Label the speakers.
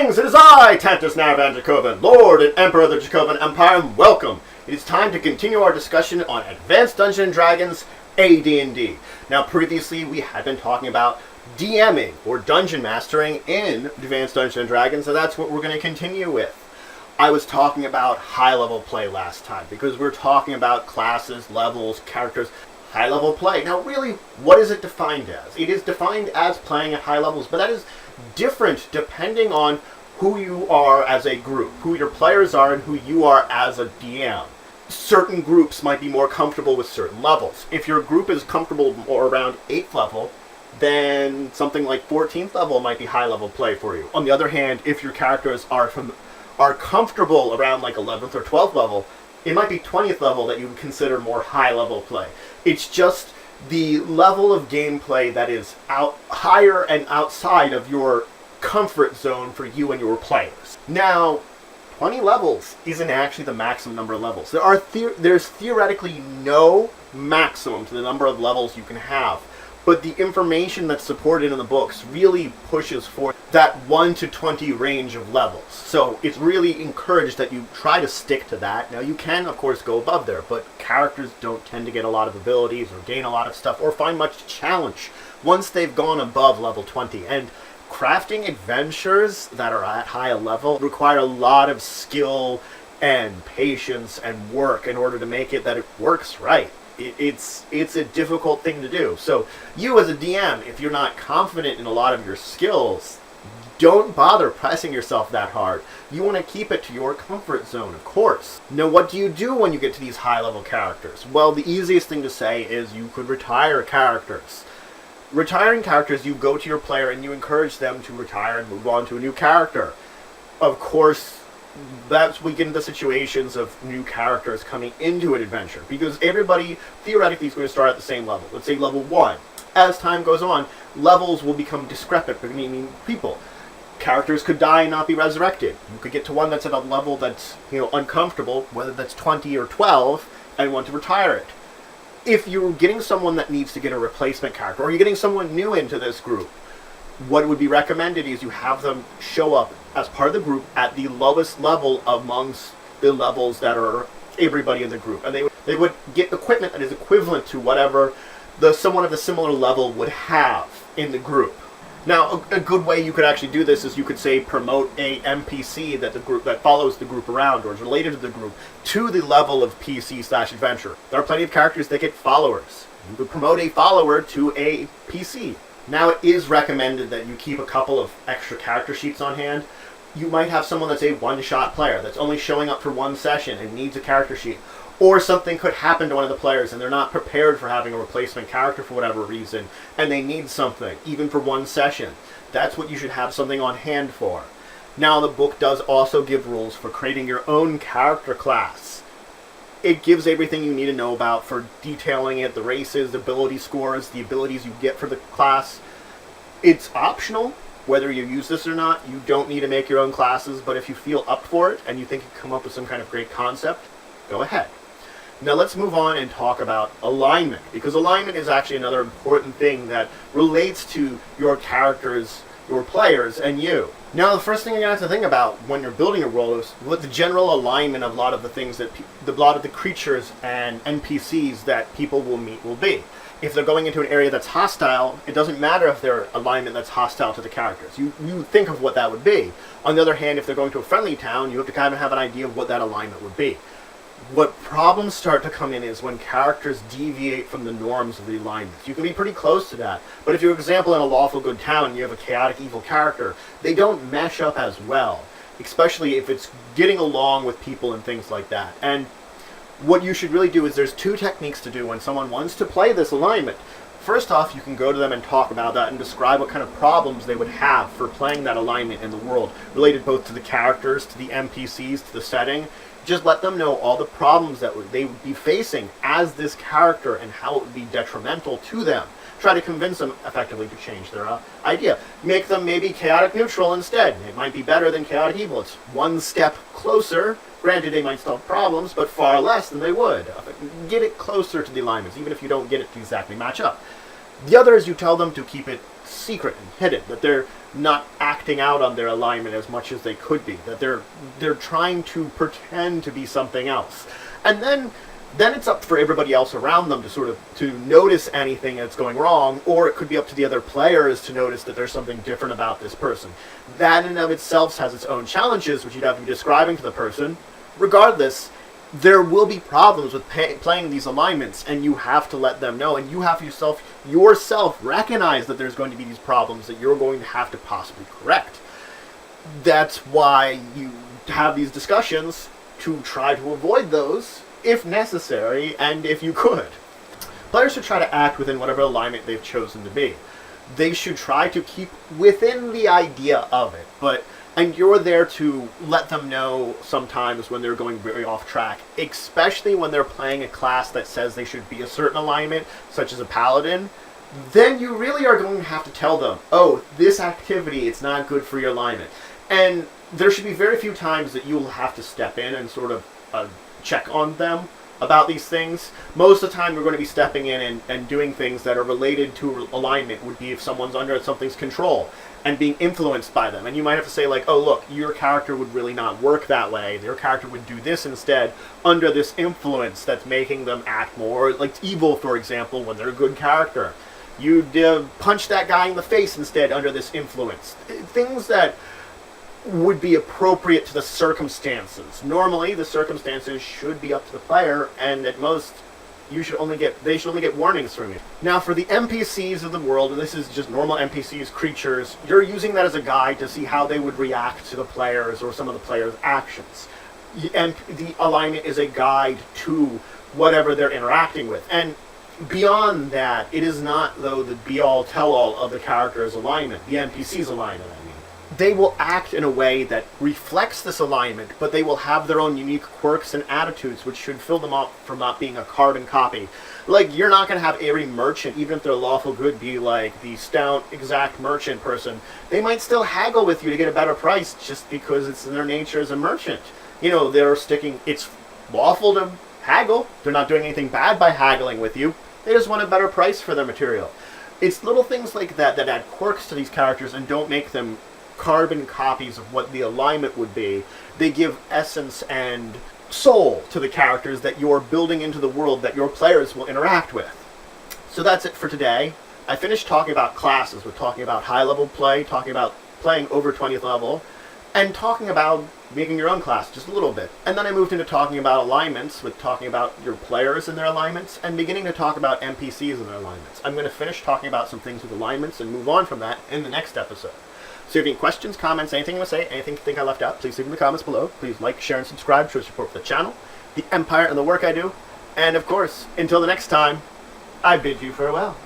Speaker 1: Greetings, it is I, Tantus Narvan Dracovin, Lord and Emperor of the Dracovin Empire, and welcome. It is time to continue our discussion on Advanced Dungeons & Dragons AD&D. Now, previously we had been talking about DMing, or Dungeon Mastering, in Advanced Dungeons & Dragons, so that's what we're going to continue with. I was talking about high-level play last time, because we're talking about classes, levels, characters, high-level play. Now, really, what is it defined as? It is defined as playing at high levels, but that is different depending on who you are as a group, who your players are, and who you are as a DM. Certain groups might be more comfortable with certain levels. If your group is comfortable more around 8th level, then something like 14th level might be high-level play for you. On the other hand, if your characters are comfortable around like 11th or 12th level, it might be 20th level that you would consider more high-level play. It's just the level of gameplay that is higher and outside of your comfort zone for you and your players. Now, 20 levels isn't actually the maximum number of levels. There's theoretically no maximum to the number of levels you can have, but the information that's supported in the books really pushes for that 1 to 20 range of levels. So it's really encouraged that you try to stick to that. Now, you can, of course, go above there, but characters don't tend to get a lot of abilities or gain a lot of stuff or find much challenge once they've gone above level 20. And crafting adventures that are at high level require a lot of skill and patience and work in order to make it that it works right. It's a difficult thing to do. So you as a DM, if you're not confident in a lot of your skills, don't bother pressing yourself that hard. You want to keep it to your comfort zone, of course. Now, what do you do when you get to these high-level characters? Well, the easiest thing to say is you could retire characters. Retiring characters, you go to your player and you encourage them to retire and move on to a new character. Of course, that's we get into situations of new characters coming into an adventure, because everybody theoretically is going to start at the same level. Let's say level 1. As time goes on, levels will become discrepant between people. Characters could die and not be resurrected. You could get to one that's at a level that's, uncomfortable, whether that's 20 or 12, and want to retire it. If you're getting someone that needs to get a replacement character, or you're getting someone new into this group, what would be recommended is you have them show up as part of the group at the lowest level amongst the levels that are everybody in the group. And they would get equipment that is equivalent to whatever someone of a similar level would have in the group. Now, a good way you could actually do this is you could say promote a NPC that follows the group around or is related to the group to the level of PC/adventure. There are plenty of characters that get followers. You could promote a follower to a PC. Now, it is recommended that you keep a couple of extra character sheets on hand. You might have someone that's a one-shot player that's only showing up for one session and needs a character sheet. Or something could happen to one of the players and they're not prepared for having a replacement character for whatever reason, and they need something, even for one session. That's what you should have something on hand for. Now, the book does also give rules for creating your own character class. It gives everything you need to know about for detailing it, the races, the ability scores, the abilities you get for the class. It's optional whether you use this or not. You don't need to make your own classes, but if you feel up for it and you think you can come up with some kind of great concept, go ahead. Now let's move on and talk about alignment, because alignment is actually another important thing that relates to your characters, your players, and you. Now, the first thing you're going to have to think about when you're building a role is what the general alignment of a lot of the things that a lot of the creatures and NPCs that people will meet will be. If they're going into an area that's hostile, it doesn't matter if they're alignment that's hostile to the characters. You think of what that would be. On the other hand, if they're going to a friendly town, you have to kind of have an idea of what that alignment would be. What problems start to come in is when characters deviate from the norms of the alignments. You can be pretty close to that, but if, for example, in a lawful good town, you have a chaotic evil character, they don't mesh up as well, especially if it's getting along with people and things like that. And what you should really do is there's 2 techniques to do when someone wants to play this alignment. First off, you can go to them and talk about that and describe what kind of problems they would have for playing that alignment in the world, related both to the characters, to the NPCs, to the setting. Just let them know all the problems that they would be facing as this character and how it would be detrimental to them. Try to convince them effectively to change their idea. Make them maybe chaotic neutral instead. It might be better than chaotic evil. It's one step closer. Granted, they might still have problems, but far less than they would. Get it closer to the alignments, even if you don't get it to exactly match up. The other is you tell them to keep it secret and hidden, that they're not acting out on their alignment as much as they could be, that they're trying to pretend to be something else. And then it's up for everybody else around them to sort of to notice anything that's going wrong, or it could be up to the other players to notice that there's something different about this person. That in and of itself has its own challenges, which you'd have to be describing to the person. Regardless, there will be problems with playing these alignments, and you have to let them know, and you have to yourself recognize that there's going to be these problems that you're going to have to possibly correct. That's why you have these discussions, to try to avoid those, if necessary, and if you could. Players should try to act within whatever alignment they've chosen to be. They should try to keep within the idea of it, and you're there to let them know sometimes when they're going very off track, especially when they're playing a class that says they should be a certain alignment, such as a paladin. Then you really are going to have to tell them, oh, this activity, it's not good for your alignment. And there should be very few times that you'll have to step in and sort of check on them about these things. Most of the time you're going to be stepping in and doing things that are related to alignment, would be if someone's under something's control and being influenced by them. And you might have to say, like, oh, look, your character would really not work that way. Your character would do this instead under this influence that's making them act more like evil, for example, when they're a good character. You'd punch that guy in the face instead under this influence. Things that would be appropriate to the circumstances. Normally, the circumstances should be up to the player, and at most, they should only get warnings from you. Now, for the NPCs of the world, and this is just normal NPCs, creatures, you're using that as a guide to see how they would react to the players or some of the players' actions. And the alignment is a guide to whatever they're interacting with. And beyond that, it is not, though, the be-all, tell-all of the character's alignment, the NPC's alignment, I mean. They will act in a way that reflects this alignment, but they will have their own unique quirks and attitudes, which should fill them up from not being a carbon copy. Like, you're not going to have every merchant, even if they're lawful good, be like the stout, exact merchant person. They might still haggle with you to get a better price just because it's in their nature as a merchant. You know, it's lawful to haggle. They're not doing anything bad by haggling with you. They just want a better price for their material. It's little things like that that add quirks to these characters and don't make them carbon copies of what the alignment would be. They give essence and soul to the characters that you're building into the world that your players will interact with. So that's it for today. I finished talking about classes. We're talking about high-level play, talking about playing over 20th level, and talking about making your own class just a little bit. And then I moved into talking about alignments, with talking about your players and their alignments, and beginning to talk about NPCs and their alignments. I'm going to finish talking about some things with alignments and move on from that in the next episode. So if you have any questions, comments, anything you want to say, anything you think I left out, please leave in the comments below. Please like, share, and subscribe to show support for the channel, the Empire, and the work I do. And of course, until the next time, I bid you farewell.